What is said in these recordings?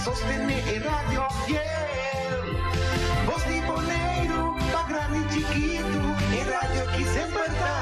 sostener el radio fiel. Voz de Bonaire, pa' grande y chiquito, el radio que siempre está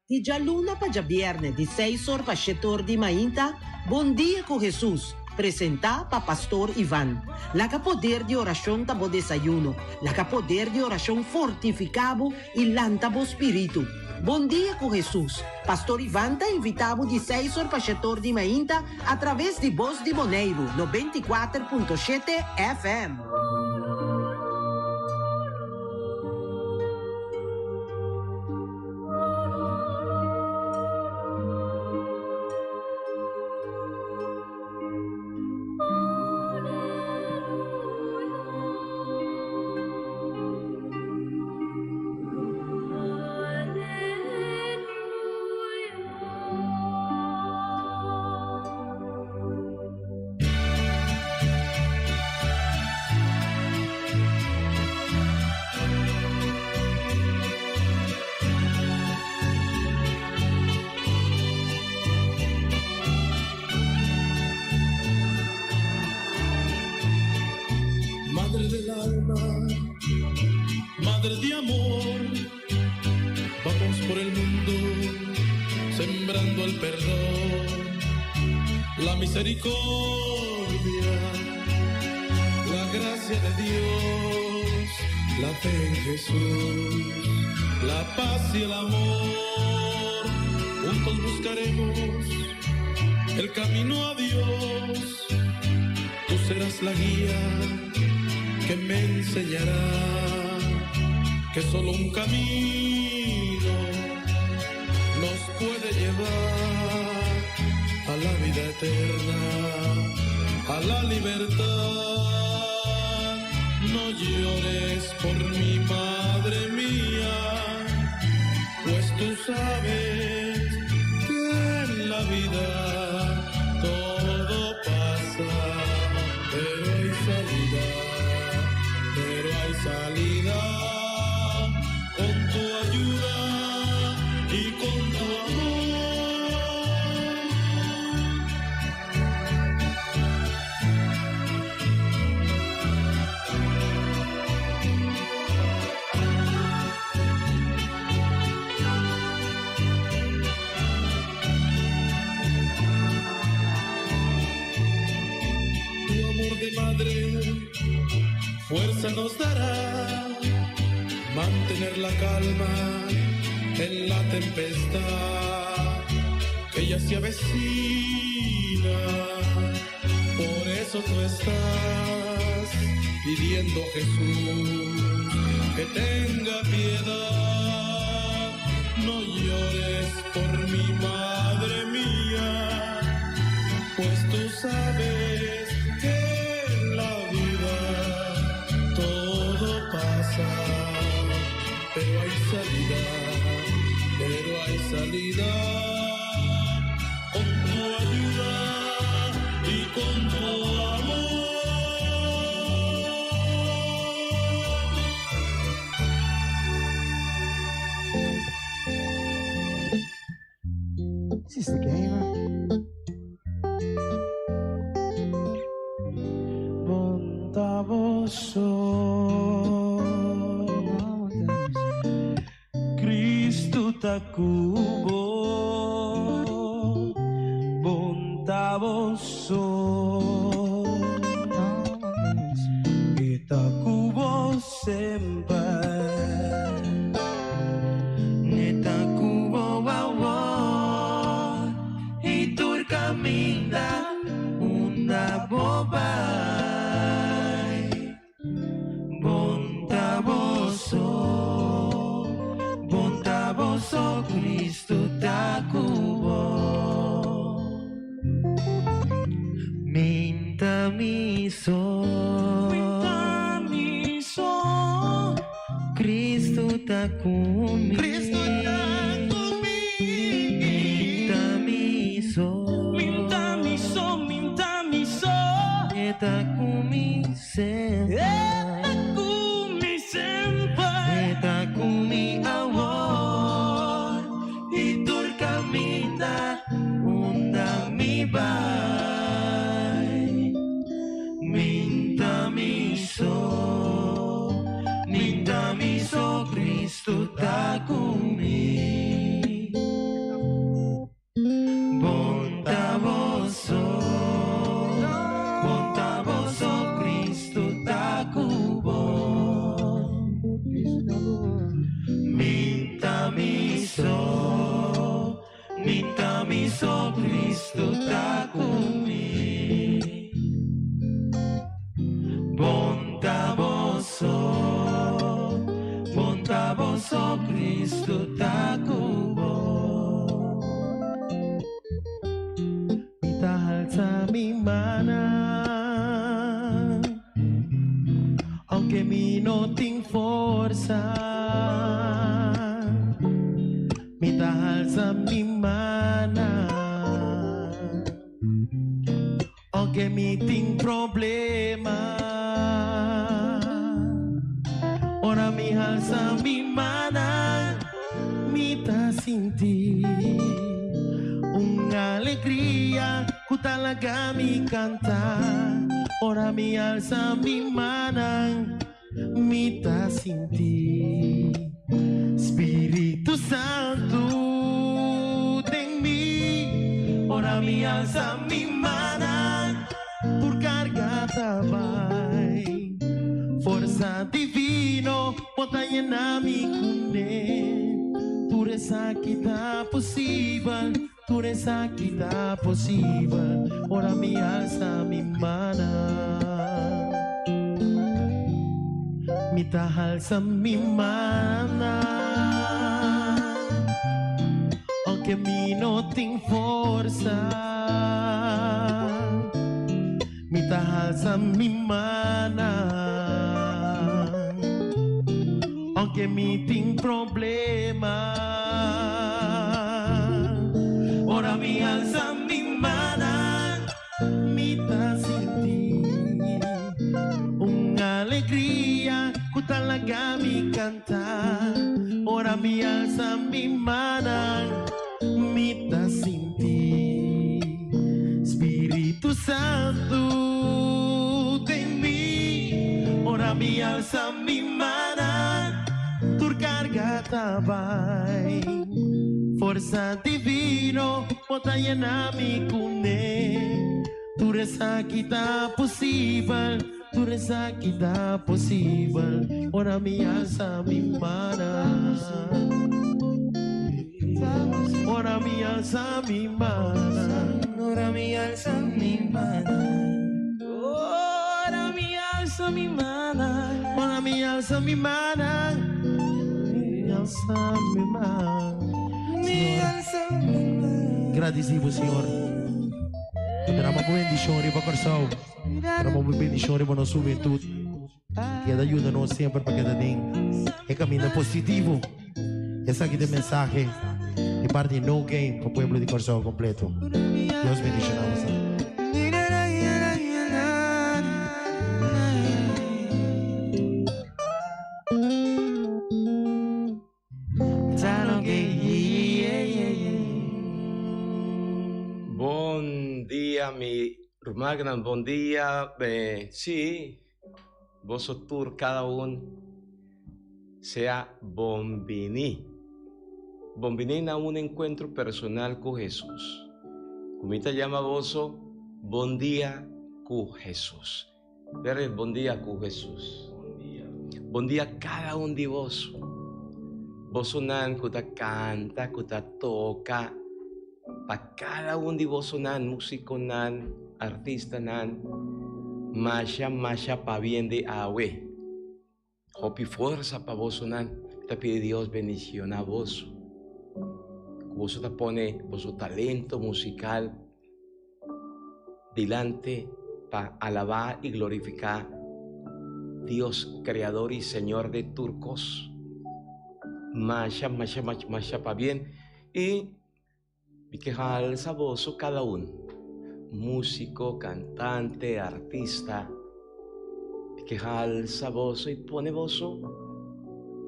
Di già luna pa' già viernes, di 6 ore pa' 7 ore di mainta, Buon dia con Jesús, presenta pa' Pastor Iván. La que poder de oración tabo desayuno, la que poder de oración fortificabo y lantabo espíritu. Bom dia com Jesus. Pastor Iván te invitamos de 6 horas para 7 horas de manhã através de Voz de Bonaire, 94.7 FM. Madre de amor, vamos por el mundo sembrando el perdón, la misericordia, la gracia de Dios, la fe en Jesús, la paz y el amor. Juntos buscaremos el camino a Dios, tú serás la guía que me enseñará que solo un camino nos puede llevar a la vida eterna, a la libertad. No llores por mi madre mía, pues tú sabes que en la vida todo pasa, pero hay salida, pero hay salida. Con tu ayuda y con tu Tu amor de madre fuerza nos dará, mantener la calma en la tempestad que ya se avecina. Por eso tú estás pidiendo a Jesús que tenga piedad. No llores por mi madre mía, pues tú sabes que en la vida todo pasa, pero hay salida, pero hay salida. Con tu ayuda y con tu amor. Is this the game? Montavoso Cristo takubo Montavoso Itakubo sempre Nitakubo wawa Itur caminda una boba Bondaboso Cristo takubo Mintamiso Cristo takumi Mintamiso Etakumi senpai Etakumi awor Itur caminda undami Oso Cristo ta kubo. Mitahal sa mi mana, aunque mi no ting forza. Mitahal sa mi mana, aunque mi ting problema. Ora mi alza mi mana, mi ta sinti una alegría que talaga mi canta. Ora mi alza mi mana, mi ta sinti Espíritu Santo en mí. Ora mi alza mi mana, por carga tabay. Força divino, bota llenar mi cune. Tu reza que tá possível, tu reza que tá possível. Ora mi alza mi mana, mi ta alza mi mana. Aunque mi no tem força, mi ta alza mi mana. Aunque mi tem problema, ora mi alza mi mana, mi ta senti una alegría que talaga mi cantar. Ora mi alza mi mana, mi ta senti Espíritu Santo en mí. Ora mi alza mi mana, tu carga tabay. Força divino, bota llenar mi cune. Tu reza que tá possível, tu reza que tá possível. Ora mi alza mi mana, ora mi alza mi mana, ora mi alza mi mana, ora mi alza mi mana, ora mi alza mi mana, mi alza mi mana, mi alza mi mana. Agradecido, Senhor. Derrama por bendición y para corazón. Derrama por bendición y para nuestra juventud. Que ayúdanos siempre para que den el camino positivo. Esa aquí de mensaje de parte de No Game para el pueblo de corazón completo. Dios bendicionamos. Bom dia, mi Magnan, bom dia. Sí, vosotros cada uno sea bombini. Bombini a un encuentro personal con Jesús. Como te llama voso, bom dia con Jesús. Pero bom dia con Jesús. Bom dia cada uno de vos. Vos sonan, que te canta, que te toca. Para cada uno de vos sonan, músico nan, artista nan, masha pa bien de awe. Hopi fuerza pa vos sonan, te pide Dios bendición a vos. Vos te pone vuestro talento musical delante para alabar y glorificar Dios, creador y Señor de turcos. Masha pa bien. Y que alza voz cada uno, músico, cantante, artista, que alza voz y pone voz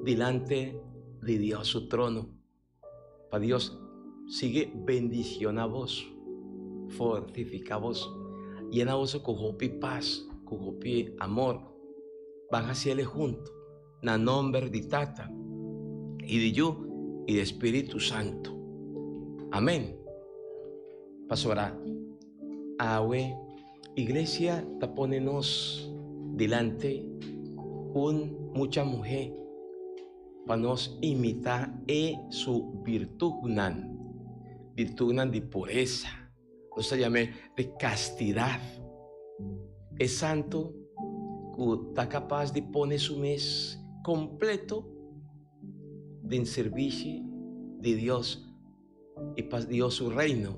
delante de Dios su trono. Para Dios sigue bendición a vos, fortifica vos, llena vos con hopi paz, con hopi amor. Van hacia él juntos, na nombre de Tata y de yo y de Espíritu Santo. Amén. Pastora, awe, iglesia, taponenos delante mucha mujer para nos imitar su virtud de pureza, no se llame de castidad. Es santo que está capaz de poner su mes completo de servicio de Dios y para Dios su reino.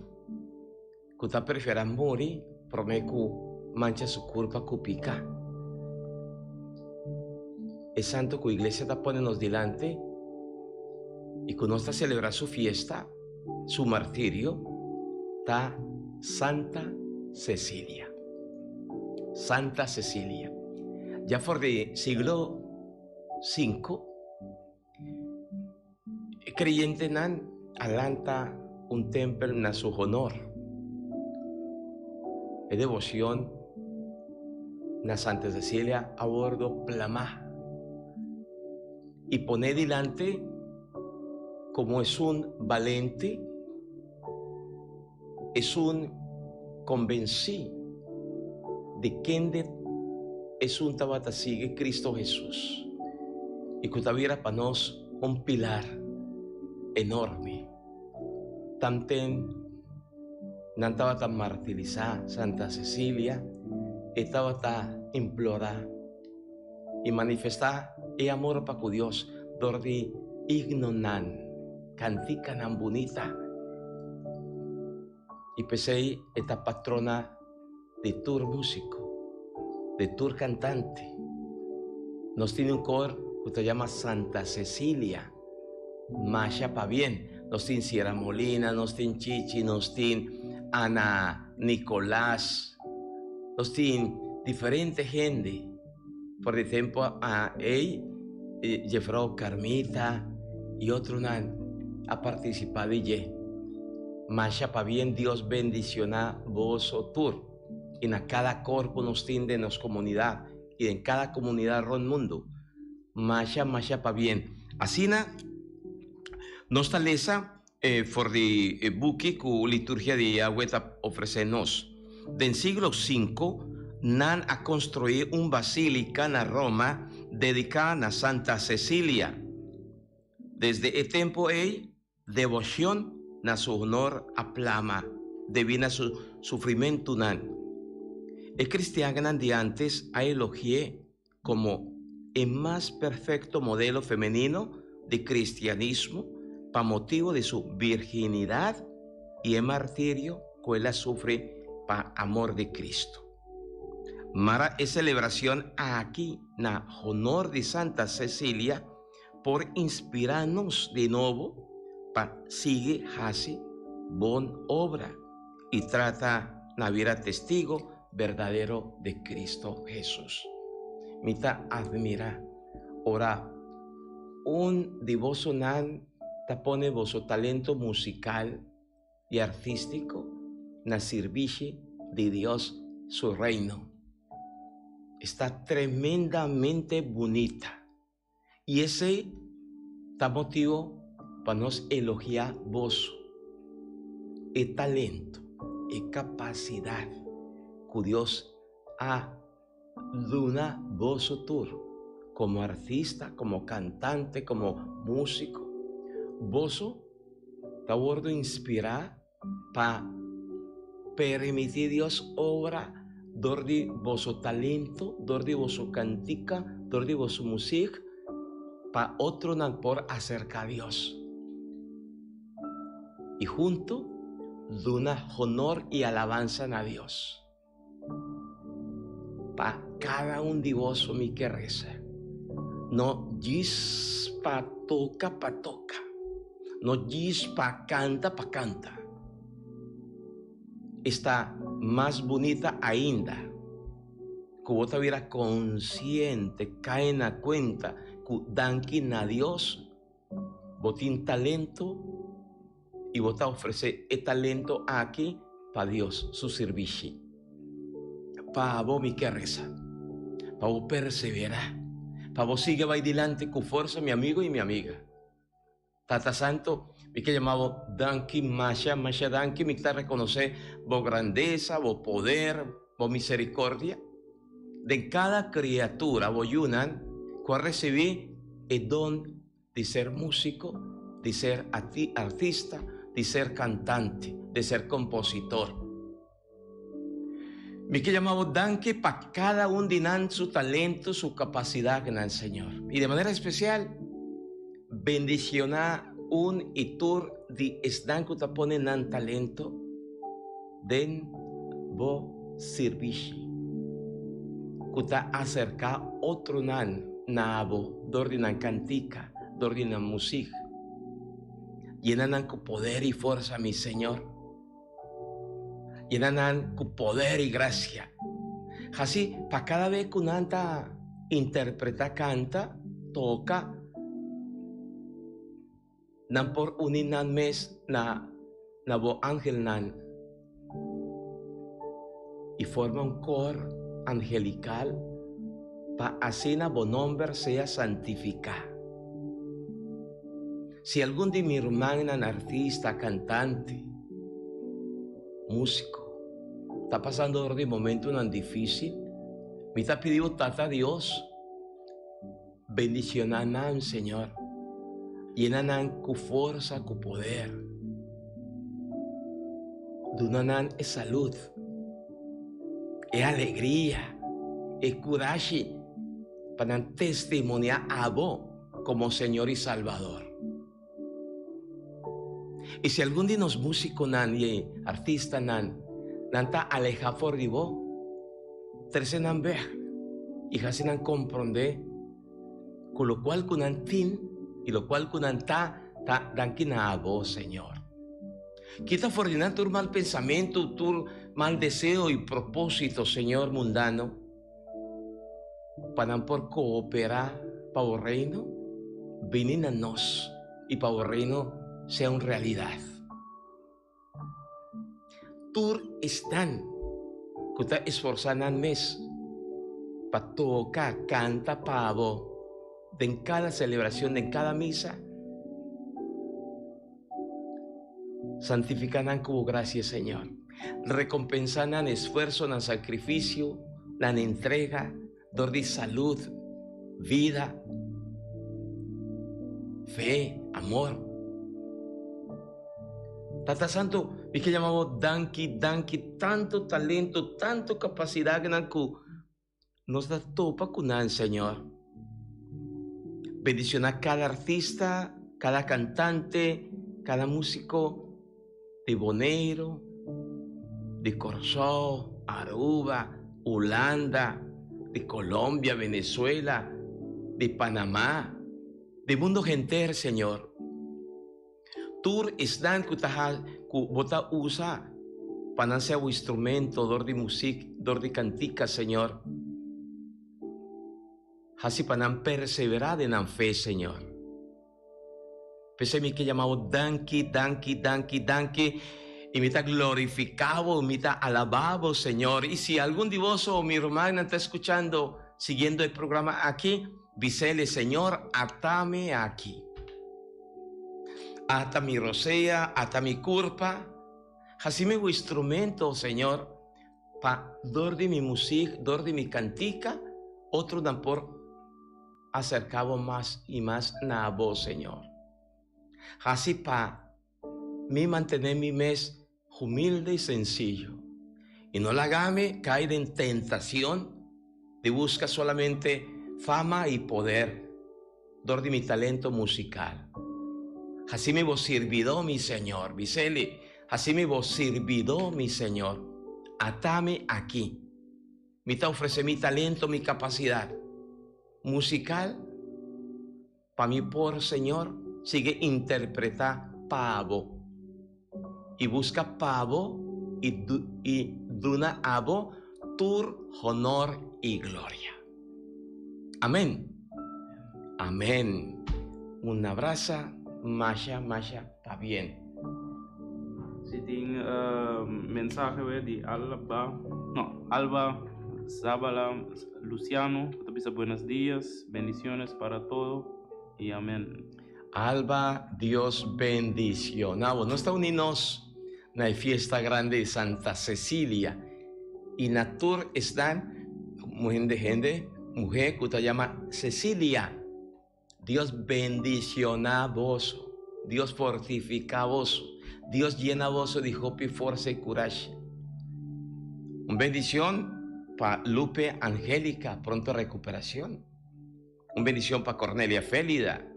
Que usted prefiera morir, prometo mancha su culpa cupica. Es santo que la iglesia está poniendo delante y que no está celebrando su fiesta, su martirio, está Santa Cecilia. Santa Cecilia. Ya por el siglo V, creyente nan alanta un templo en su honor. Es devoción na Santa Cecilia a bordo plama. Y pone delante como es un valente, es un convencido de que es un tabata sigue Cristo Jesús. Y que tuviera para nosotros un pilar enorme. También no estaba tan martirizada Santa Cecilia, estaba tan implorada y manifestar el amor para con Dios, donde ignoran, cantica tan bonita. Y pensé, esta patrona de tour músico, de tour cantante, nos tiene un coro que se llama Santa Cecilia, Masha pa bien, nos tiene Sierra Molina, nos tiene Chichi, nos tiene Ana Nicolás, nos tiene diferente gente. Por ejemplo, a él, Jeffro Carmita y otro ha participado de ella. Masha pa bien, Dios bendiciona vos o tour. Y en cada corpo nos tiene en nuestra comunidad y en cada comunidad ron mundo. Masha pa bien. Así nos talesa for the buki ku liturgia de agüeta ofrecenos. Del siglo V, nan a construir un basílica en Roma dedicada a Santa Cecilia. Desde el tiempo devoción na su honor a plama, debido a su sufrimiento nan. El cristiano de antes a elogié como el más perfecto modelo femenino de cristianismo para motivo de su virginidad y el martirio que ella sufre para amor de Cristo. Mara es celebración aquí na honor de Santa Cecilia por inspirarnos de nuevo para seguir así bon obra y trata na vida testigo verdadero de Cristo Jesús. Mita admira, ora, un divoso nan tapone vosso talento musical y artístico na servicio de Dios su reino. Está tremendamente bonita y ese está motivo para nos elogiar vos el talento y capacidad que Dios ha dado vos como artista, como cantante, como músico. Vos está bordo inspirar para permitir Dios obra de vuestro talento, de vuestra cantica, de vuestra música, para otro por acercar a Dios. Y junto, de honor y alabanza a Dios. Para cada un de vosotros mi que reza. No gis pa toca, no gis pa canta. Está más bonita ainda que vos estuviera consciente, cae en la cuenta que danqui a Dios vos tienes talento y vos te ofrece el talento aquí para Dios, su servicio. Para vos mi que reza, para vos perseverar, para vos sigue va adelante con fuerza mi amigo y mi amiga. Tata Santo, mi que llamaba Danki Masha Danki, mi que reconocer vos grandeza, vos poder, vos misericordia. De cada criatura, vos yunan, cual recibí el don de ser músico, de ser artista, de ser cantante, de ser compositor. Mi que llamaba Danki para cada un dinan su talento, su capacidad en el Señor. Y de manera especial, bendiciona un itur di esdan kuta pone nan talento den bo servishi kuta acerca otro nan nabo dordi nan cantica dordi nan musik llenan con poder y fuerza mi Señor, llenan con poder y gracia. Así, para cada vez que una interpreta, canta, toca, nan por uninan mes na bo ángel nan y forma un coro angelical para así na bo nombre sea santificado. Si algún de mi hermano es artista, cantante, músico, está pasando por un momento tan difícil, me está pidiendo tata a Dios, bendicionan, Señor, llenan con fuerza, con poder, donan salud, alegría, coraje para testimoniar a vos como Señor y Salvador. Y si algún día nos músicos nan y artistas nan ta aleja for divo, terce nan ver y hasi nan comprende, con lo cual kunan tin y lo cual kunan ta dan kinabo, Señor. Quita for dinan tu mal pensamiento, tu mal deseo y propósito, Señor mundano, para por cooperar para el reino, venir a nos y para el reino sea una realidad. Tur están, que te esforzan mes, para tocar, canta pavo, en cada celebración, en cada misa, santifican como gracias, Señor. Recompensan el esfuerzo, el sacrificio, la entrega, dor de salud, vida, fe, amor. Tata Santo, vi que llamamos danki, tanto talento, tanto capacidad que nos da topa con Señor. Bendiciona cada artista, cada cantante, cada músico de Bonaire, de Corzó, Aruba, Holanda, de Colombia, Venezuela, de Panamá, de mundo entero, Señor. Tur están que bota usa para ser un instrumento, dor de música, dor de cantica, Señor. Así para perseverar en la fe, Señor. Pese mi que llamamos danki, y me está glorificado, me está alabado, Señor. Y si algún de vos o mi hermana está escuchando, siguiendo el programa aquí, dísele, Señor, atame aquí. Hasta mi rosea, hasta mi curpa, así mi instrumento, Señor, para dor de mi música, dor de mi cantica, otro dan por acercado más y más a vos, Señor. Así para mí mantener mi mes humilde y sencillo, y no la game caer en tentación de buscar solamente fama y poder, dor de mi talento musical. Así me vos servidó mi Señor, Vicele, así me vos servidó mi Señor. Atame aquí. Me te ofrece mi talento, mi capacidad musical. Para mí, por Señor, sigue interpretar pavo. Y busca pavo y duna abo tur honor y gloria. Amén. Amén. Un abrazo. Masha, está bien. Si tiene mensaje de Alba Zabala Luciano, te pisa buenos días, bendiciones para todo y amén. Alba, Dios bendicionado. No está unidos en la fiesta grande de Santa Cecilia y Natur están mujer que se llama Cecilia. Dios bendiciona vos, Dios fortifica vos, Dios llena vos de hope, fuerza y coraje. Una bendición para Lupe Angélica, pronta recuperación. Una bendición para Cornelia Félida.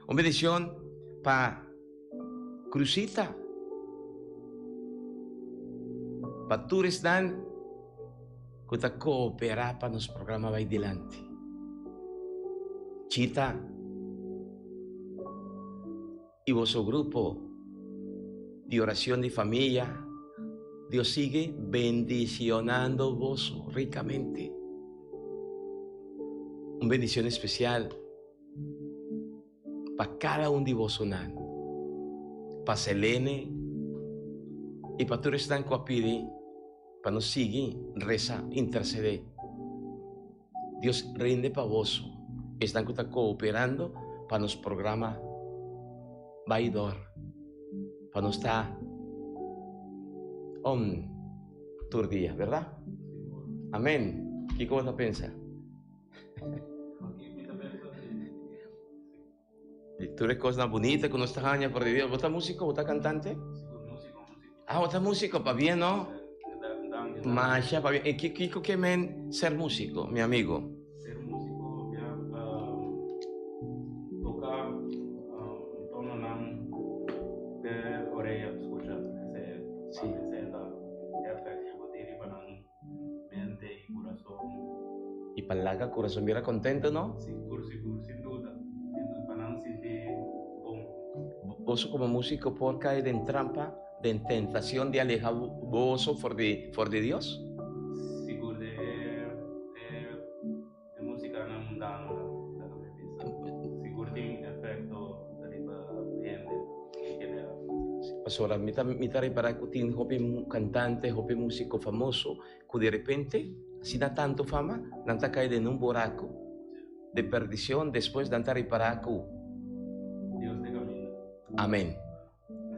Una bendición para Cruzita. Para todos dan que te cooperar para nos programa va adelante. Chita y vuestro grupo de oración de familia, Dios sigue bendicionando vos ricamente. Una bendición especial para cada uno de vosotros, para Selene y para todos están coapiri, para nos seguir, reza, interceder. Dios rinde para vos, están cooperando para nos programa vaidor, para nos estar todo el día, ¿verdad? Amén. ¿Qué cosa piensa? Tú eres cosa bonita con nuestra aña por Dios. ¿Vos estás músico? ¿Vos estás cantante? Ah, vos estás músico, para bien, ¿no? Masha, para bien. ¿Qué men ser músico, mi amigo? Ser músico, ya, tocar, tono nan, de orella, escuchar, Sí. efecto, tiene para mente y corazón. Y para la corazón viera contento, ¿no? Seguro, sin duda. Para sentir bom. Vos como músico por caer en trampa, de tentación de alejar vos de Dios. Seguro de música no mundana, seguro tiene efecto de gente en general. Pastora, mi tari para que tiene un cantante, un músico famoso, que de repente, si da tanto fama, nanta cae en un buraco de perdición después de andar para que Dios te camina. amén.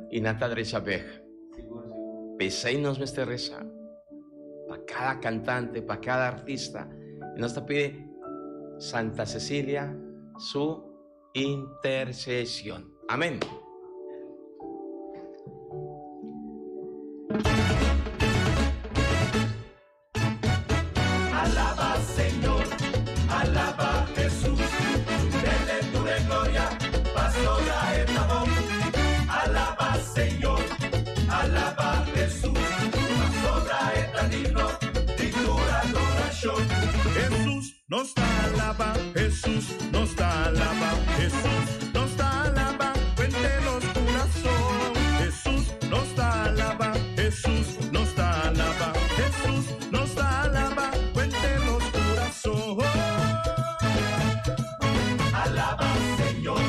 Y nanta derecha veja. Seguro. Pesainos me este reza. Para cada cantante, para cada artista. Y nos te pide Santa Cecilia su intercesión. Amén. Alaba Señor, alaba Jesús, dele tu gloria, pastora etabón. Alaba Señor, alaba Jesús, pastora etanino, digna adoración. Jesús nos da alaba, Jesús nos da alaba, Jesús nos da alaba, cuéntenos corazón. Jesús nos da alaba, Jesús nos da alaba, Jesús nos da alaba, cuéntenos corazón. Alaba Señor,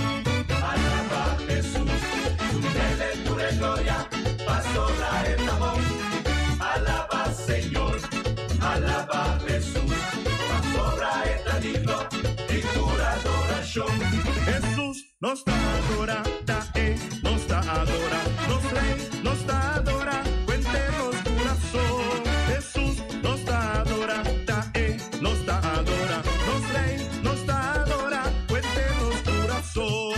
alaba Jesús, dele tu gloria, pastora etabón. Alaba Señor, alaba Jesús, pastora etanino, digna adoración. Jesús nos da adora, nos da adora, nos rey, nos da adora, cuéntenos corazón. Jesús nos da adora, nos da adora, nos rey, nos da adora, cuéntenos corazón.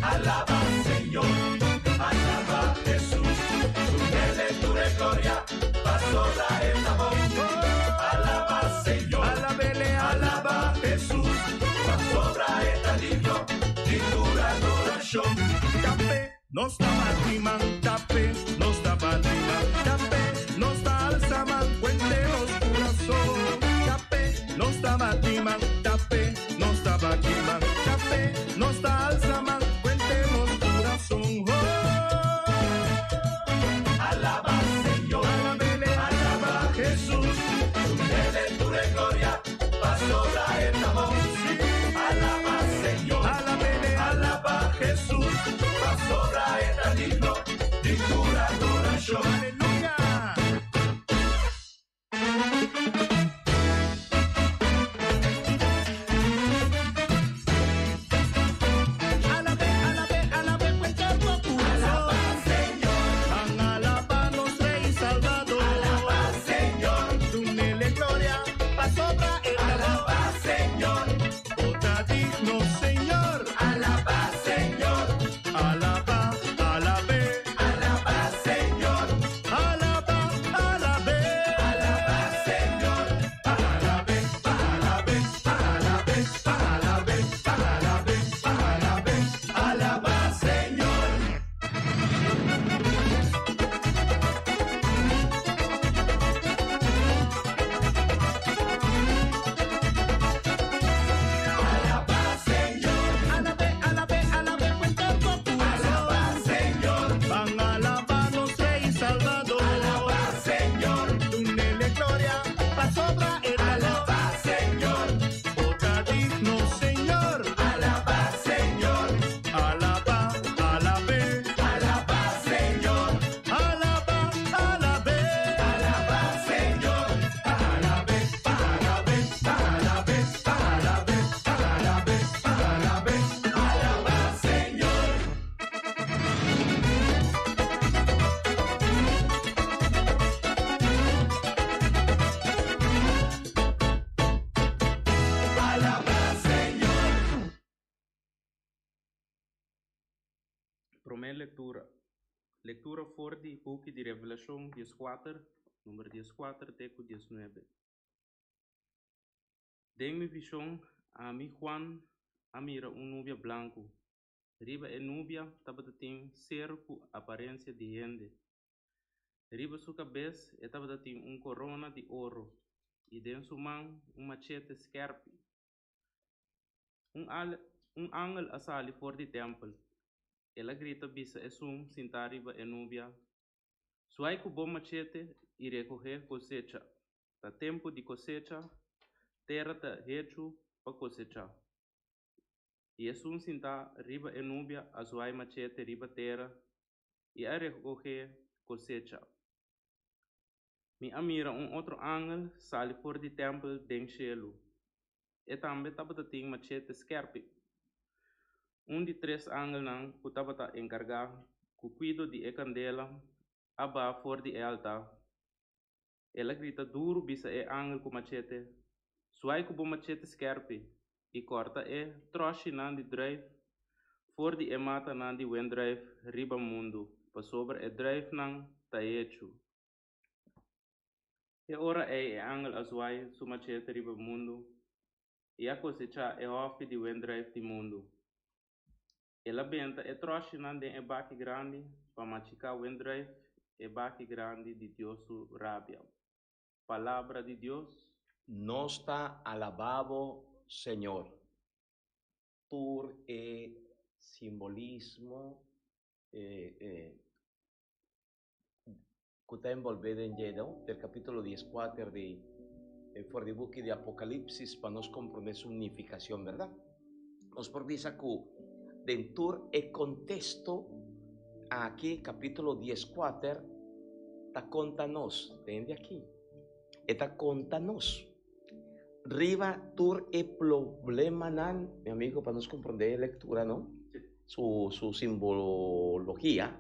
Alaba Señor, alaba Jesús, dele tu gloria, pastora etabón. Alaba Señor, alabele, alaba Jesús, pastora etanino, digna adoración. Café nos da batiman, café nos da batiman, café nos da alzaman, cuéntenos corazón. Café nos da batiman, café nos da batiman, café nos da alzaman, cuéntenos corazón. Alaba Señor, alabele, alaba Jesús, dele tu gloria, pastora etabón. Alaba Señor, alabele, alaba Jesús, pastora etanino, digna adoración. Aleluya. Alabe, cuéntanos corazón. Alaba Señor, alaba nos rey salvador. Alaba Señor, tu nele gloria, pastora etabón. Alaba Señor, otra digno Señor. Alaba Señor, alaba, alabe, alaba Señor, alaba, alabe, alaba Señor, alabe, alabe, alabe, alabe, alabe. Primeira leitura. Leitura voor die boek de Revelação 14, número 14 até 19. Dei-me visão a mim Juan, a mira nuvem branco. Riba nuvem estava tem cerco aparência de gente. Riba sua cabeça estava tem corona de ouro e dentro sua mão machete scarpe. Ángel assali fora do templo. Ela grita bisa sentar riba nuvem. Suai com bom machete e recorrer cosecha. Tá tempo de cosecha, terra tá hecho para cosechar. E sentar riba nuvem, a suai machete riba terra e a recorrer cosecha. Me amira outro ángel sali fora do templo dentro cielo. E também estava tem machete scarpe. De 3 ángeles não que estava encarregado com cuido de candela aba fora de altar. Ela grita duro bisa ángel com machete. Suai com bom machete scarpe e corta troche nan de drive fora de mata nan de wind drive riba mundo para sobre drive nan tá hecho. E ora ángel a suai su machete riba mundo e a cosecha off de wind drive de mundo. Ela benta troche nan de baque grande para machucar wind drive baque grande de Deus rabia. Palavra de Deus. Nos está alabado, Señor. Por simbolismo que está envolvido en lleno del capítulo 14 de for the book de Apocalipsis para nos comprender su unificación, ¿verdad? Nos por dice que dentro el contexto aquí capítulo 14 está contanos, ¿entiende aquí? Está contanos. Riba tur problema nan, mi amigo, para nos comprender lectura, ¿no? Su simbología.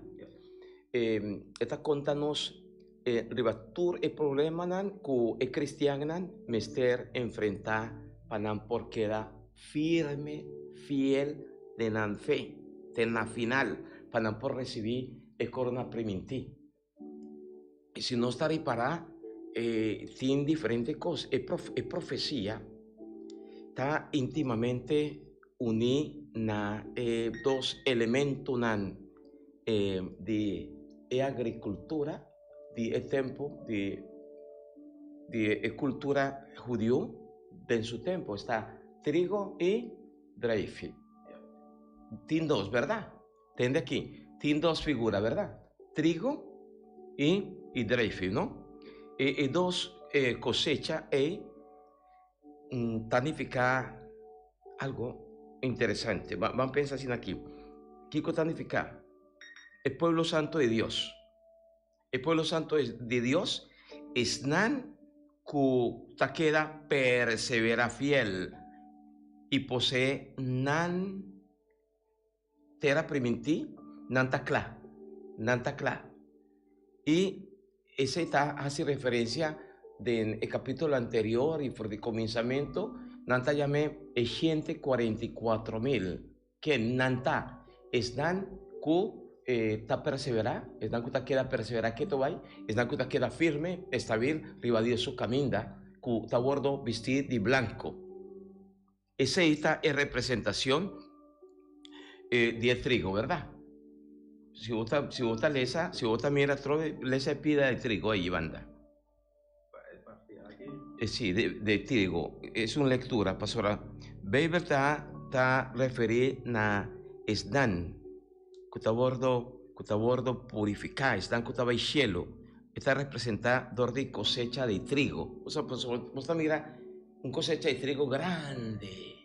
Está contanos riba tur problema nan ku cristiano nan mester enfrentar panan por queda firme, fiel de nan fe, de na final, panan por recibir corona primiti. Y si no está para tiene diferentes cosas. Es profecía está íntimamente unida a dos elementos de agricultura, de tiempo, de cultura judío de su tiempo. Está trigo y drive. Tiene dos, ¿verdad? Tiene aquí. Tiene dos figuras, ¿verdad? Trigo y drive, ¿no? Dos cosecha y tanificar algo interesante. Vamos a pensar así aquí. ¿Qué tanificar? El pueblo santo de Dios. El pueblo santo de Dios es nan que queda persevera fiel y posee nan terra primiti nan takla. Y ese hace referencia del capítulo anterior y por el comenzamiento, Nanta llamé 144.000, que Nanta es nan que está persevera, es nan que queda persevera que vai, es nan que queda firme, estable, ribadí su caminda, que está bordo vestir de blanco. Esa es representación de trigo, ¿verdad? Si vos lesa, si vos mira, lesa pida de trigo ahí, banda. Sí, de trigo. Es una lectura, pastora. Baby está referida a esdan, que está bordo purificar, esdan que está en cielo. Está representado de cosecha de trigo. O sea, pues vos mira, una cosecha de trigo grande,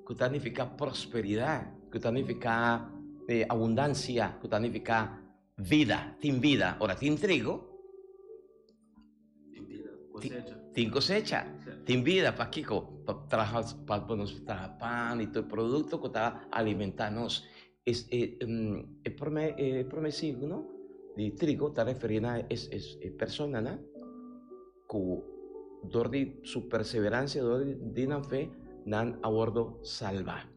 que significa prosperidad, que significa abundancia, que significa vida, tin vida. Ahora, tin trigo, tin cosecha, tin vida, para Kiko, para trabajar pan y todo el producto que está alimentarnos. Es promesivo, ¿no? De trigo está referido a persona, ¿no? Que dordi su perseverancia, dordi dinan fe, nan abordo salva.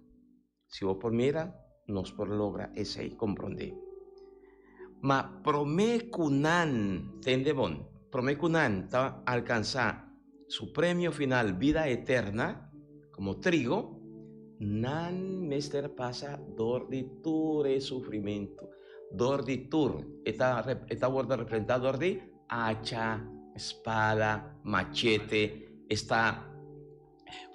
Si vos por mira, nos por logra ese, comprendí. Ma promekunan, tendebon, promekunan ta alcanzar su premio final, vida eterna, como trigo, nan mester pasa dordi ture sufrimiento. Dordi tur, esta borda representa dordi hacha, espada, machete, está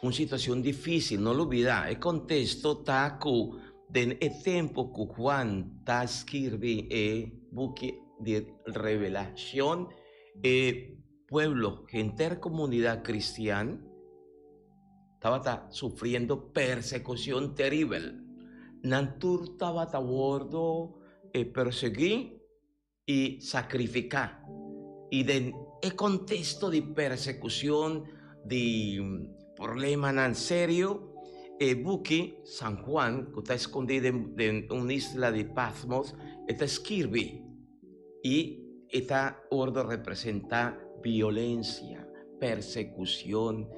una situación difícil, no lo olvida. El contexto taku den el tiempo que Juan ta escribe buque de revelación pueblo, gente, comunidad cristiana estaba sufriendo persecución terrible. Nantur estaba a bordo perseguir y sacrificar. Y en el contexto de persecución, de problema en serio, el buque San Juan, que está escondido en una isla de Patmos, está escribe. Y esta orden representa violencia, persecución,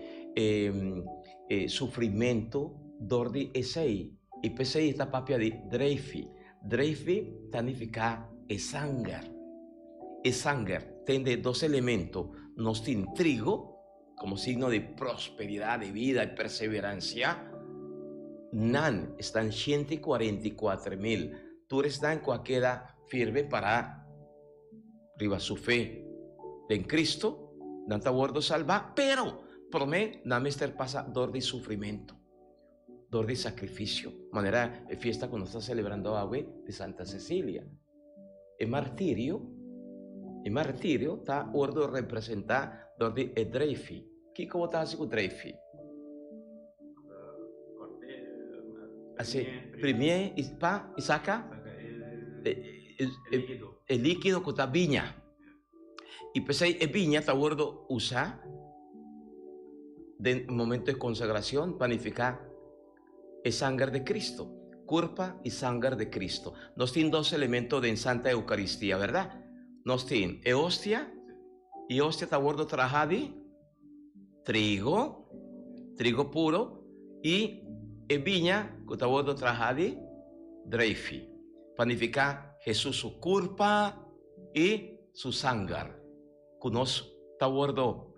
sufrimiento, dordi esei. Y pesei esta papia de Dreifi. Dreifi significa esanger. Esanger tiene dos elementos. Nos tiene trigo, como signo de prosperidad, de vida y perseverancia. Nan están 144,000. Tú estás queda firme para arriba su fe en Cristo. No te abordo salva, pero promete no mister pasa dor de sufrimiento. Dor de sacrificio, manera de fiesta cuando está celebrando agua de Santa Cecilia. El martirio está ordo representar dor de Dreifi. ¿Qué como está así con Dreifi? Así, premier y saca el líquido que está viña. Y pues el viña está ordo usa de momento de consagración, panificar el sangre de Cristo, cuerpo y sangre de Cristo. Nos tienen dos elementos de Santa Eucaristía, ¿verdad? Nos tienen hostia, y hostia está bordo trajadi, trigo puro, y viña que está bordo trajadi, dreifi. Panificar Jesús su cuerpo y su sangre. Que nos está bordo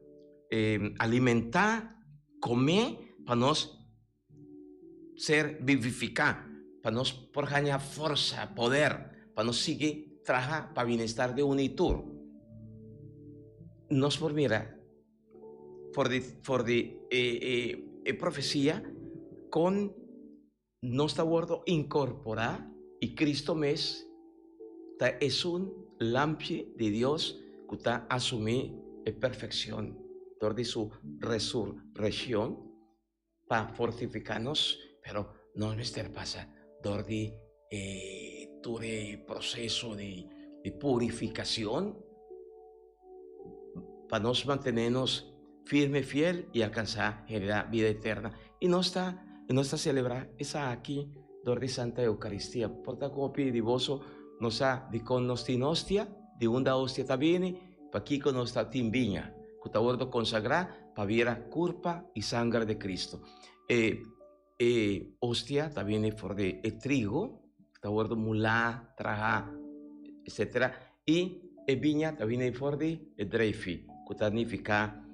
alimentar, comer, para nos ser vivificar, para nos porjañar fuerza, poder, para nos seguir trabajar para bienestar de unitur. Nos por mira, for the profecía, con nuestro bordo incorporar y Cristo mes es un lampie de Dios que está asumir perfección, de su resurrección para fortificarnos, pero no nuestra pasa, de todo el proceso de purificación para nos mantenernos firme, fiel y alcanzar la vida eterna. Y no está celebrar esa aquí, de Santa Eucaristía. Por tanto, como pide divoso, nos ha de con nos tin hostia, de una hostia también, para aquí con nos tin viña, que está bordo consagrar para viera curpa y sangre de Cristo. Hostia también por de trigo, está bordo mulá, traja, etc. Y viña también por de dreifi, que significa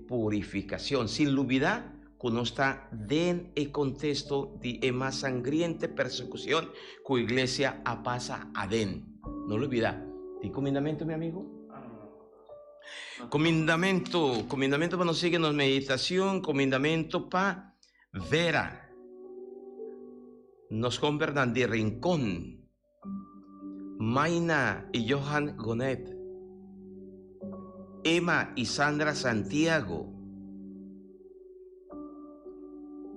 purificación. Sin olvidar que no está en el contexto de más sangrienta persecución que la iglesia pasa adén. No lo olvida. ¿Tiene comendamento, mi amigo? Comendamento para nos seguir en meditación, comendamento para Vera. Nos conversan de Rincón, Maina y Johan Gonet, Emma y Sandra Santiago.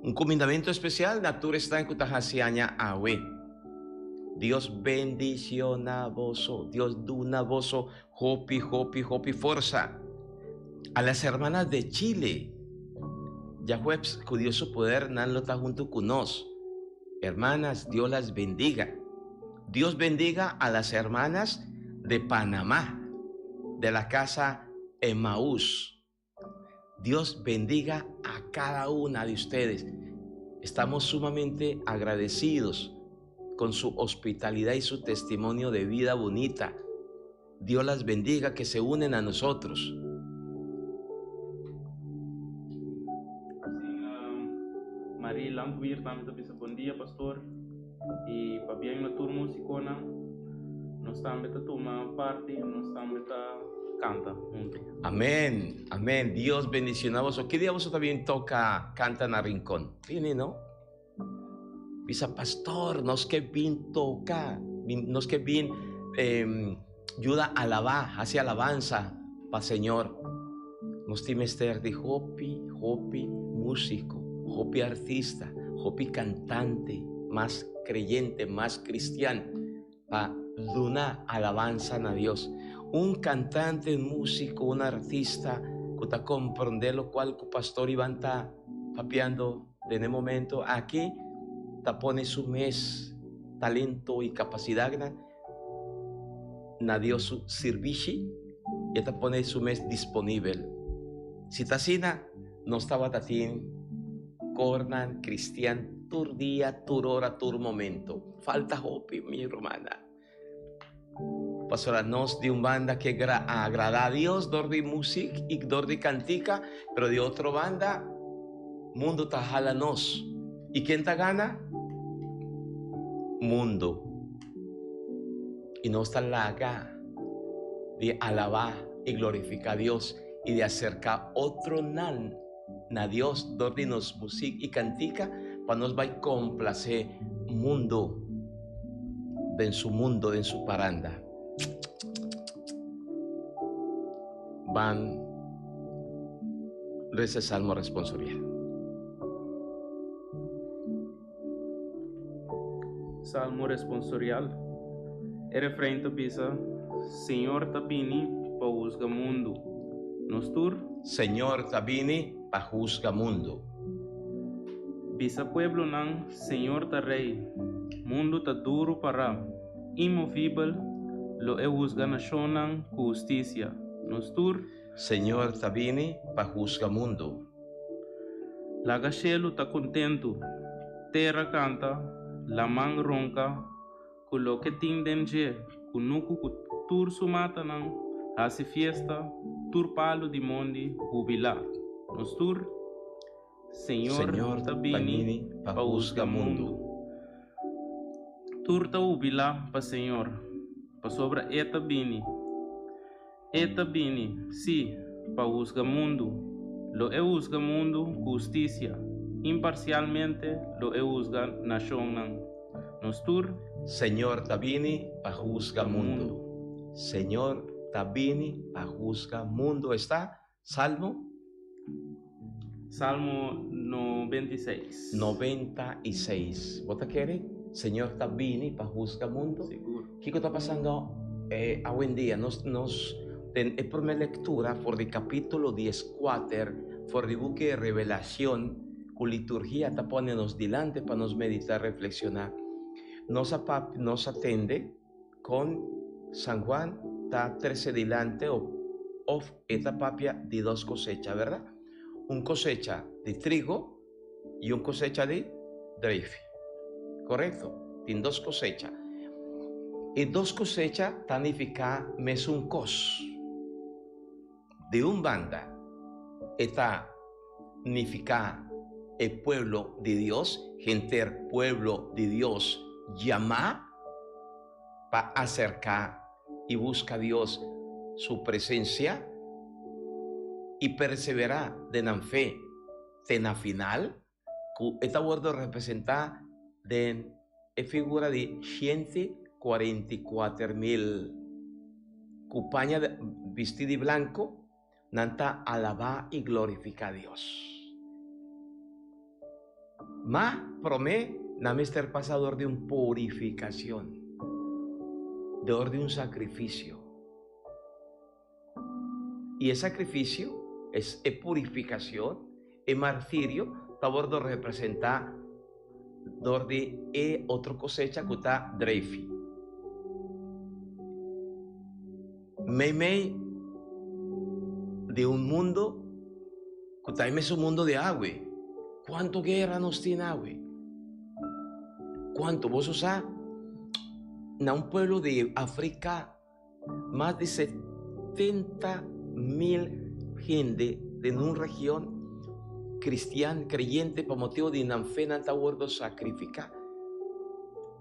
Un comendamento especial, Natura está en Cutajasiaña Awe. Dios bendiciona voso, Dios duna voso, hopi, fuerza. A las hermanas de Chile, Yahweh, curioso poder, nan lo está junto con nos. Hermanas, Dios las bendiga. Dios bendiga a las hermanas de Panamá, de la casa Emaús. Dios bendiga a cada una de ustedes. Estamos sumamente agradecidos con su hospitalidad y su testimonio de vida bonita. Dios las bendiga que se unen a nosotros. Maria Lampuir também está bom dia, pastor. E para bem na turma musicona, nós também está tomando parte, nós também está canta junto. Amén, amén. Dios bendicionado a vosotros. ¿Qué día vosotros también toca, cantan a rincón? Viene, ¿no? Dice, pastor, nos que bien toca, nos que bien ayuda a alabar, hace alabanza para Señor. Nos timester de hopi músico, hopi artista, hopi cantante, más creyente, más cristiano, para dar alabanza a Dios. Un cantante, un músico, un artista que te comprende lo cual el pastor Iván está papeando en el momento aquí, te pone su mes, talento y capacidad na Dios su servicio y te pone su mes disponible. Si te asina, no estaba tatín, cornan, cristian, tur día, tur hora, tur momento. Falta hopi, mi hermana. Pastora, nos de un banda que agrada a Dios, dor de música y dor de cantica, pero de otra banda, mundo ta jala nos. ¿Y quién te gana? Mundo. Y no está la haga de alabar y glorificar a Dios y de acercar otro na Dios, dor de nos música y cantica, para nos va a complacer mundo, de en su mundo, de en su paranda. Van ese salmo responsorial. Salmo responsorial. E refrém bisa, Senhor tabini pa juzga mundo. Nostur, Señor tabini pa juzga mundo. bisa pueblo nang Senhor ta rei. Mundo ta duro para imovível, lo e juzga nación nang justicia. Nostur, Señor tabini pa juzga mundo. laga cielo ta contento, terra canta, la man ronca, con lo que tinden je, kunuku tur sumata nang, hace fiesta, tur palo di mondi, jubilar. Nostur, Señor tabini pa juzga mundo. Tur ta jubila pa Señor, pa sobra eta bini. Eta bini, sí, pa juzga mundo. Lo e juzga mundo justicia. Imparcialmente lo e juzga nación nang. Nostur, Señor tabini pa juzga mundo. Señor tabini pa juzga mundo. Está Salmo Salmo 96. 96. ¿Vos quieres? Señor tabini pa juzga mundo. Seguro. ¿Qué está pasando hoy en día? Es por mi lectura, por el capítulo 14, por el buque de revelación, con liturgia te ponenos delante para nos meditar, reflexionar. Nos atende con San Juan, está 13 delante, esta papia de dos cosechas, ¿verdad? Un cosecha de trigo y un cosecha de drefe. ¿Correcto? Tiene dos cosechas. Y dos cosechas significa mes un cos. De un banda está significa el pueblo de Dios, gente pueblo de Dios, llama para acercar y busca a Dios su presencia y persevera de la fe. Tena final, esta word representa de figura de 144,000 cupaña vestida de blanco, nanta alabar y glorificar a Dios. Ma promé namester pasador de un purificación, de un sacrificio. Y el sacrificio es purificación, el martirio, tabordo representa de otra cosecha que está drefi. Mei de un mundo Kutaime es un mundo de agua. ¿Cuánto guerra nos tiene agua? ¿Cuánto? Vos usás en un pueblo de África más de 70.000 gente de una región cristiana, creyente, por motivo de una fe en el sacrificar.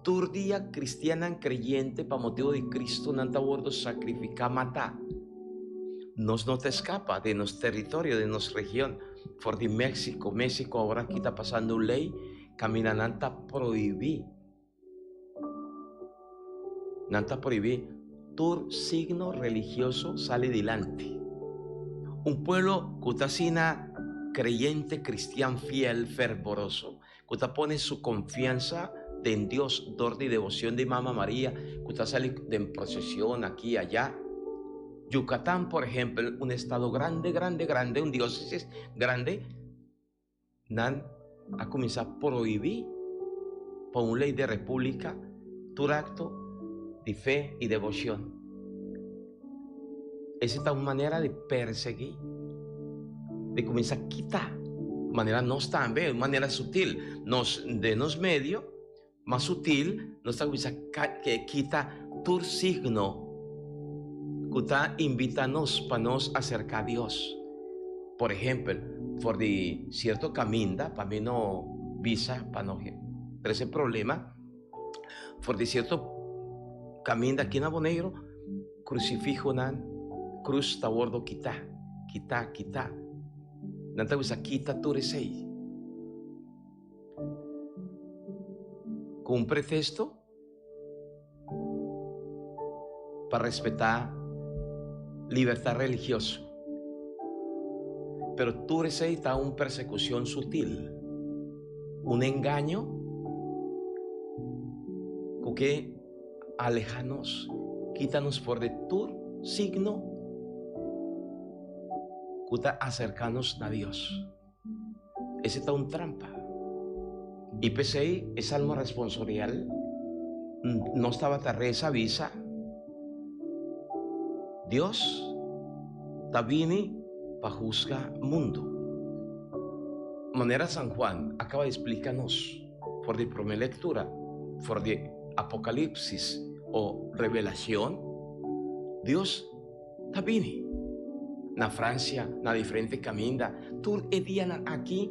Turdia cristiana creyente, por motivo de Cristo en el sacrificar, matar. Nos no te escapa de nuestro territorio, de nuestra región. Por de México ahora aquí está pasando ley, caminando prohibir. Nanta prohibir. Tu signo religioso sale delante. Un pueblo que está sin creyente, cristiano, fiel, fervoroso, que está pone su confianza en Dios, dor de devoción de Mamá María, que está saliendo en procesión aquí y allá. Yucatán, por ejemplo, un estado grande, un diócesis grande, nan ha comenzado a prohibir por una ley de república tu acto de fe y devoción. Esa es una manera de perseguir, de comenzar a quitar, manera no tan bien, manera sutil, de los medios, más sutil, nos está que quita tu signo, que está invitándonos para nos acercar a Dios. Por ejemplo, por de cierto camino, para mí no visa, para no, pero ese problema, por de cierto camino aquí en Abonegro, crucifijo nan, cruz ta bordo quita. Nanta bisa quita tu resei. Con un pretexto para respetar libertad religiosa. Pero tu resei está una persecución sutil, un engaño que alejanos, quítanos por de tu signo, que acercarnos a Dios. Ese está un trampa. Y PCI es alma responsorial, no estaba tarde esa visa. Dios está vini para juzgar mundo. Manera San Juan acaba de explicarnos por de primera lectura, por de Apocalipsis o revelación, Dios está vini. Na Francia, na diferente caminda, tú edian aquí,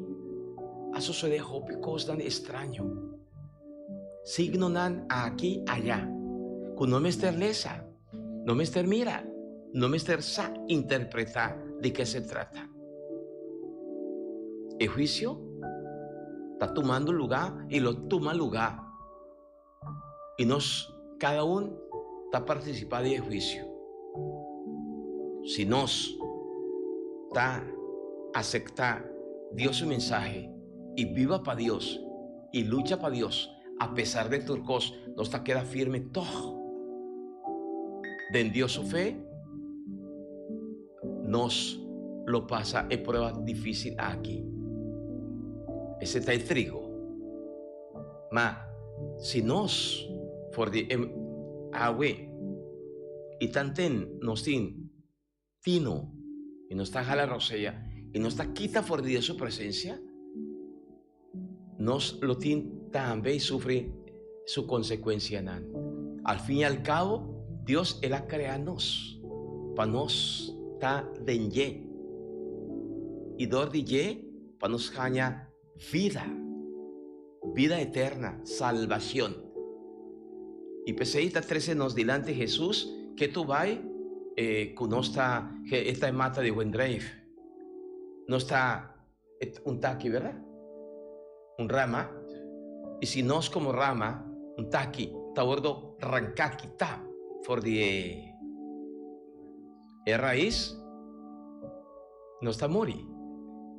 a suceder cosas tan extraño. Signo nan aquí, allá, con no me ester lesa, no me ester mira, no me ester sa interpretar de qué se trata. El juicio está tomando lugar y lo toma lugar. Y cada uno está participando del juicio. Si nos está aceptar Dios su mensaje y viva para Dios y lucha para Dios, a pesar de turcos, nos está queda firme todo. Den Dios su fe, nos lo pasa en prueba difícil aquí. Ese está el trigo. Ma, si nos for de agua y tanten nos tin tino y nos está jala rosella y nos está quita for de su presencia, nos lo tin también sufre su consecuencia nan. Al fin y al cabo, Dios él ha creado nos para nos ta denye y dor de ye para nos jaña vida eterna, salvación. Y peseita 13 nos delante Jesús que tú vai con esta mata de Wendrave. No está un taqui, ¿verdad? Un rama. Y si nos como rama, un taqui, está bordo rancaqui, ta, for de raíz, no está mori.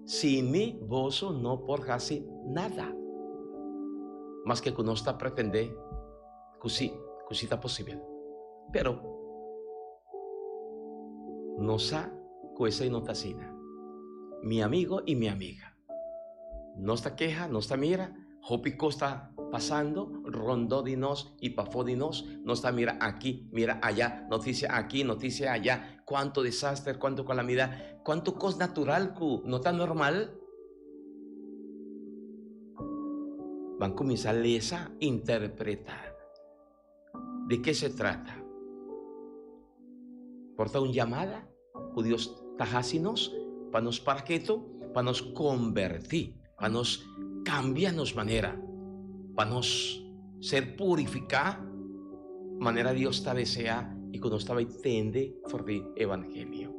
Sin mí, vos no porjase nada. Más que no está pretender que está posible. Pero, no sa cosa y no tacina. Mi amigo y mi amiga. No está queja, no está mira. Jopico está pasando, rondó de nos y pafó de nos. No está mira aquí, mira allá, noticia aquí, noticia allá. cuánto desastre, cuánto calamidad, cuánto cosa natural que no está normal. Van a comenzar a interpretar de qué se trata. Porta una llamada que Dios está haciéndonos para que esto, para nos convertir, para nos cambiar nos manera, para nos ser purificar, manera Dios está desea y que nos estaba entende por el evangelio.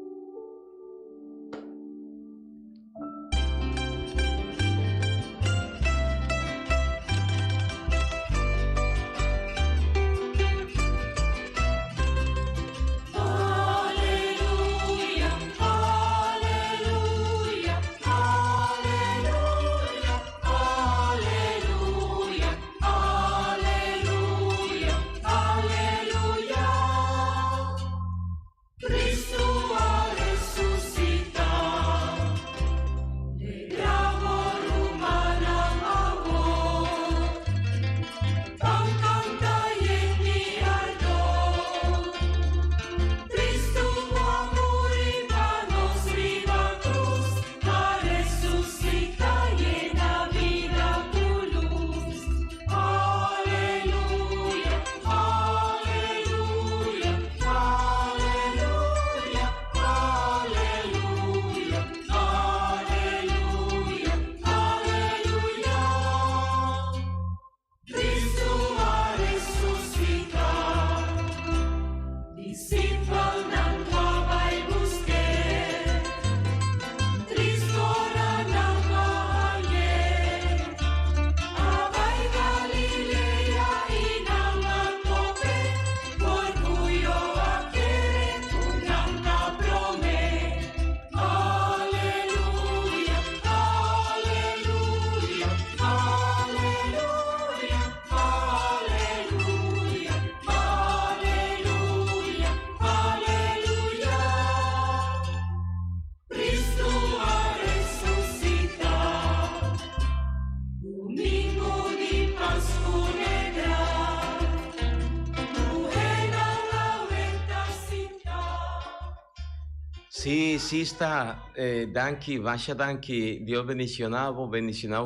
Sí está, danke, vaya danke, Dios bendicionado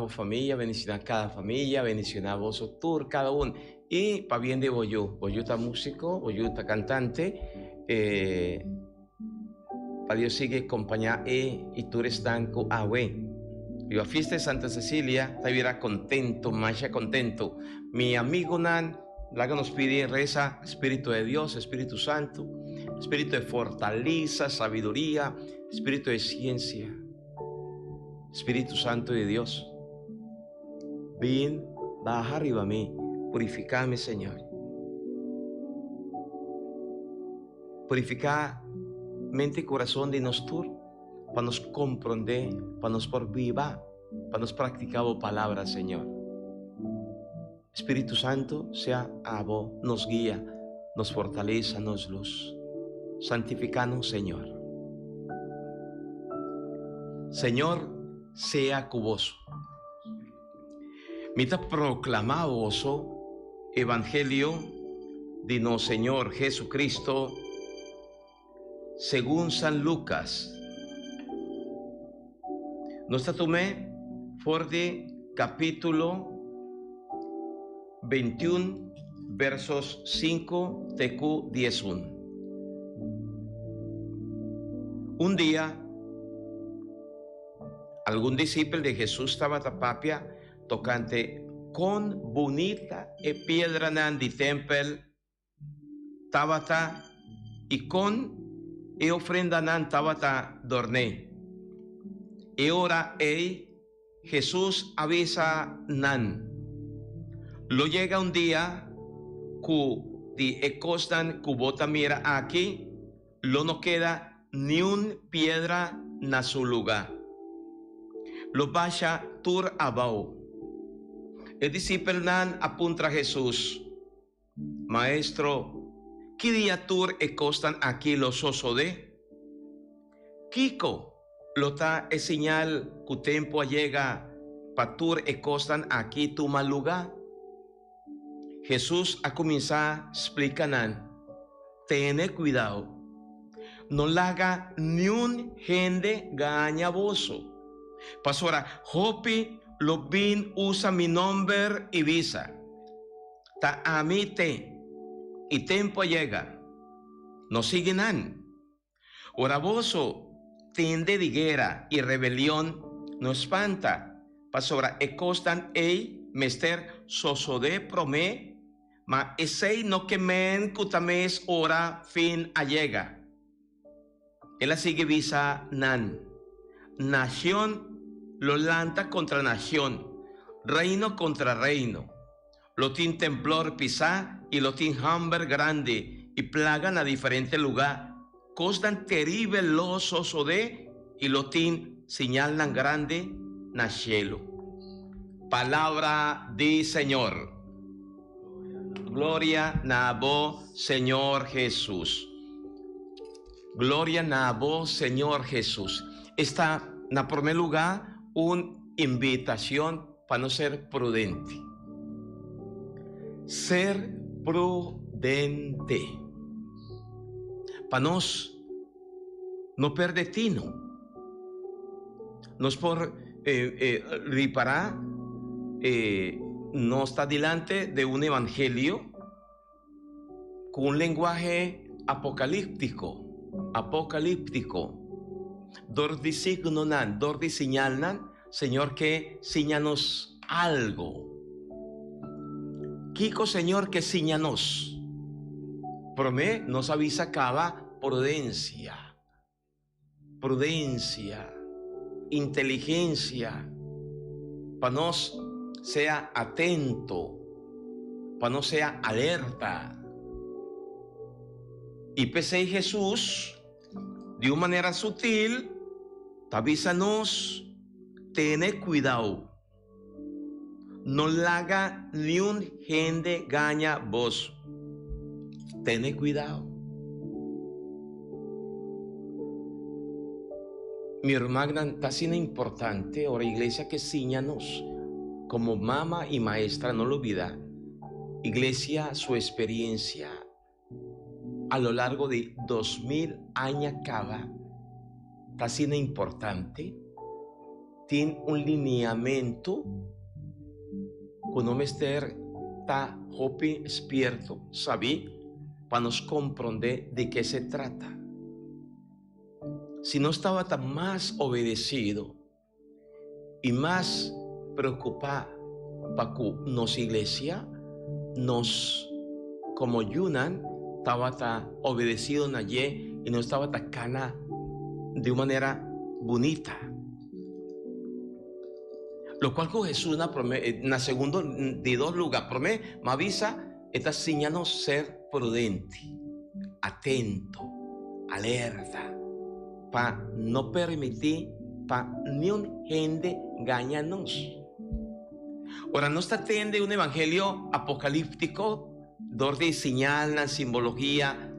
familia, bendicionado cada familia, bendicionado vos tour, cada uno. Y para bien de Boyú está músico, Boyú está cantante, para Dios sigue acompañar y tú eres danco awe. Yo a fiesta de Santa Cecilia, te verá contento, más contento. Mi amigo Nan, la que nos pide reza, Espíritu de Dios, Espíritu Santo, Espíritu de fortaleza, sabiduría, Espíritu de ciencia, Espíritu Santo de Dios. Ven, baja arriba a mí, purificame, Señor. Purificar mente y corazón de nosotros, para nos comprender, para nos por viva, para nos practicar la palabra, Señor. Espíritu Santo, sea a vos, nos guía, nos fortaleza, nos luz. Santificanos, Señor. Señor, sea cuboso. Mita proclamado oso Evangelio de nuestro Señor Jesucristo según San Lucas. Nos tomé por de capítulo 21 versos 5 tecu 11. Un día, algún discípulo de Jesús estaba tapapia tocante con bonita e piedra nan di tempel tabata y con e ofrenda nan tabata dorne. E ora Jesús avisa nan. Lo llega un día cu di ecostan cubota mira aquí, lo no queda ni un piedra na su lugar. Lo vaya tur abao. El discípulo nan apunta a Jesús. Maestro, ¿qué día tur ecostan aquí los oso de? Kiko, lo ta es señal que tiempo llega pa tur ecostan aquí tu mal lugar. Jesús a comenzar explicando, ten cuidado, no laga ni un gente gañaboso. Pastora, Hopi lo bin usa mi nombre y visa. Ta amite y tiempo llega. No siguen. Oraboso, tiende de guerra y rebelión no espanta. Pastora, e costan mester sosode promé, ma esei no quemen cutames ora fin allega. Él sigue visa nan. Nación lo lanta contra nación, reino contra reino. Lo tin temblor pisá y lo tin hamber grande y plagan a diferente lugar. Costan terrible los sosode y lo tin señalan grande na cielo. Palabra de Señor. Gloria na vos, Señor Jesús. Gloria na vos, Señor Jesús. Está, en primer lugar, una invitación para no ser prudente. Ser prudente. Para no perder tino. Nos por reparar, no está delante de un evangelio con un lenguaje apocalíptico. Dor de signo nan, dor de señal nan, Señor, que señanos algo. Kiko, Señor, que señanos. Promé nos avisa cava prudencia, inteligencia, para nos sea atento, para no sea alerta. Y pese Jesús, de una manera sutil, avísanos, ten cuidado. No laga ni un gente gaña vos. Ten cuidado. Mi hermana, está siendo importante ahora, iglesia, que síñanos como mamá y maestra, no lo olvida. Iglesia, su experiencia a lo largo de 2000 años cada, está siendo importante. Tiene un lineamiento con un mester está joven, despierto, sabí, para nos comprender de qué se trata. Si no estaba tan más obedecido y más preocupado para que nos iglesia, nos como Yunan, estaba tan obedecido en allí y no estaba tan cana de una manera bonita. Lo cual con Jesús en la segunda de dos lugares, me avisa, está enseñando ser prudente, atento, alerta, para no permitir para ni un gente gañarnos. Ahora no está teniendo un evangelio apocalíptico, donde señala, simbología,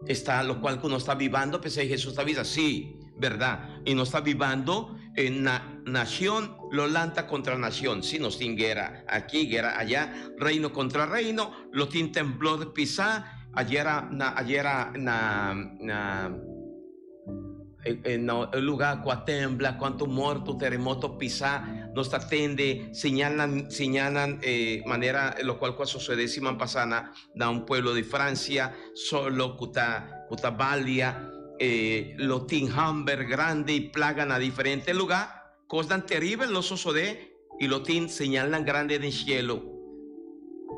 está lo cual uno está viviendo, pues Jesús está viviendo, sí, verdad, y no está viviendo en nación, lo lanta contra nación, sí, nos tiene guerra aquí, guerra allá, reino contra reino, lo tiene temblor pisá, ayer en el lugar cuando tembla, cuánto muerto, terremoto pisá, nos atende, señalan manera, lo cual sucede semana pasada, da un pueblo de Francia, solo Cutabalia, lo Hamber grande y plagan a diferentes lugares, cosas terribles los sucede y lo señalan grande en el cielo.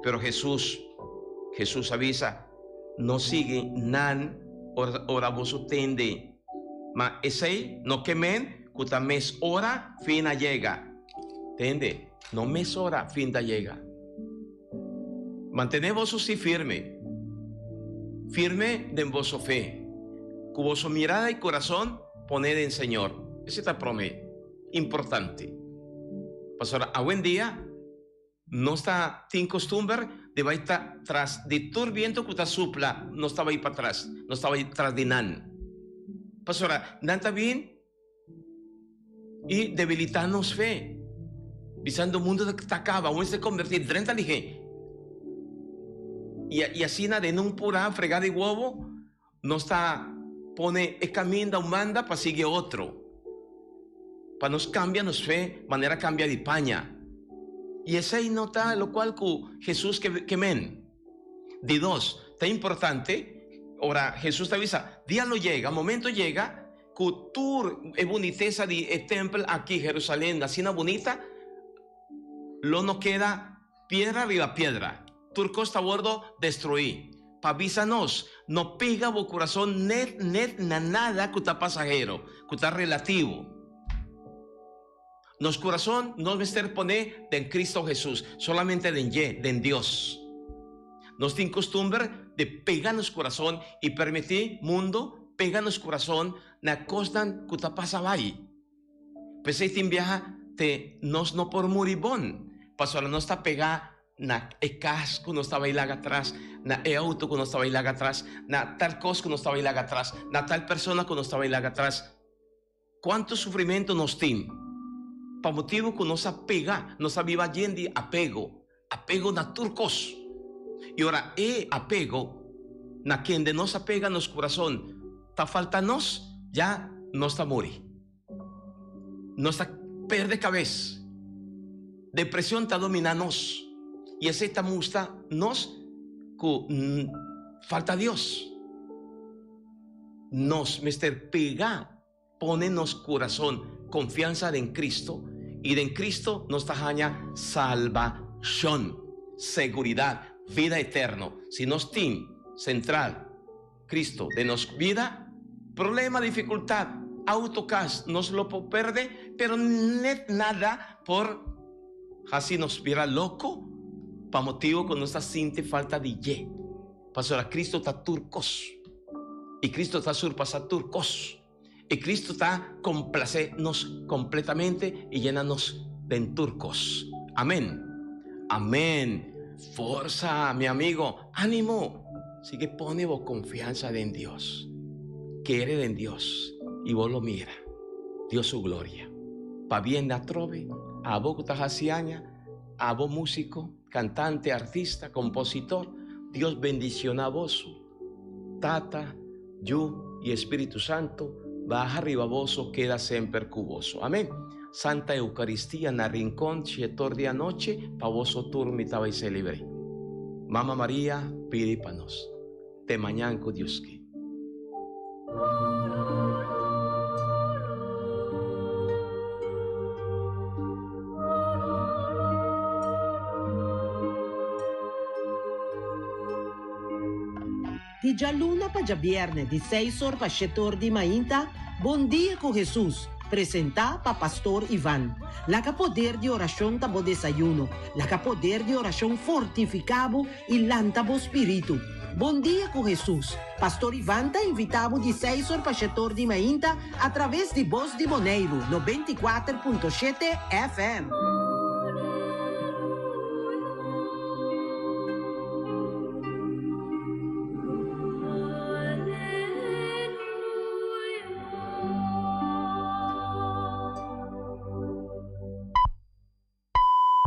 Pero Jesús avisa, no sigue nan ora vos tende. Ma ese no quemen, cuta mes hora fina llega. ¿Entiende? No mes hora fina llega. Mantenemos sí firme de vuestra fe. Con vuestra mirada y corazón poned en Señor. Ese te promete. Importante. Pastor, a buen día no está sin costumbre de va estar tras de todo viento que está supla, no estaba ahí para atrás, no estaba ahí tras de nan. Pastora, nanta bien y debilitarnos fe. Visando el mundo que acaba, uno se convierte en 30 dije. Y así nada, en un pura fregada de huevo, no está, pone el camino manda para sigue otro. Para nos cambia nos fe, manera cambia de paña. Y ese ahí nota lo cual Jesús que men. De dos, está importante. Ahora Jesús te avisa, día lo llega, momento llega, que tú es boniteza de templo aquí Jerusalén, la cena bonita, lo no queda piedra arriba piedra. Turco está bordo destruir. Pavísanos, no pega o corazón net nada que está pasajero, que está relativo. Nos corazón no es poner en Cristo Jesús, solamente en Dios. Nos tiene costumbre de pegar nos corazón y permitir mundo pega nos corazón na cosa que está pasando ahí. Pues ahí te viaja te nos no por moribón, pasó no está pegada na el casco no estaba ahí laga atrás, na el auto que no estaba ahí laga atrás, na tal cosa que no estaba ahí laga atrás, na tal persona que no estaba ahí laga atrás. ¿Cuánto sufrimiento nos tiene? Para motivo que nos apega, nos aviva de apego na turcos. Y ahora, apego, na quien de nos apega nos corazón, ta falta nos, ya no está muri. No está perde cabeza. Depresión ta domina nos. Y ese ta musta nos, que falta Dios. Nos, mister pega, pone nos corazón, confianza en Cristo. Y en Cristo nos tajaña salvación, seguridad, vida eterna. Si nos tiene central Cristo de nos vida, problema, dificultad, autocast, nos lo perde, pero nada por así nos viera loco, para motivo que nos siente falta de ye. Pastora, Cristo está turcos, y Cristo está surpasa turcos. Y Cristo está complacernos completamente y llenarnos de turcos. Amén. Amén. Fuerza, mi amigo. Ánimo. Sigue pone vos confianza en Dios. Quiere en Dios. Y vos lo mira. Dios su gloria. Pa bien de atrove. A vos que estás haciaña. A vos músico, cantante, artista, compositor. Dios bendiciona a vos. Tata, yo y Espíritu Santo. Baja arriba voso, queda siempre cuboso. Amén. Santa Eucaristía na rincón, chetor de anoche, pa voso turmitaba y celebre. Mama María, pide pa nos. Te mañana con Dios que. Di già luna pa già viernes, di 6 horas pa 7 horas di mainta, Bom Dia com Jesus, presenta pa Pastor Ivan. La que poder de oración tabo desayuno, la que poder de oración fortificado y lantabo espíritu. Bom Dia com Jesus. Pastor Ivan ta invitado de 6 horas pa 7 horas di mainta a través de Voz de Boneiro, 94.7 FM.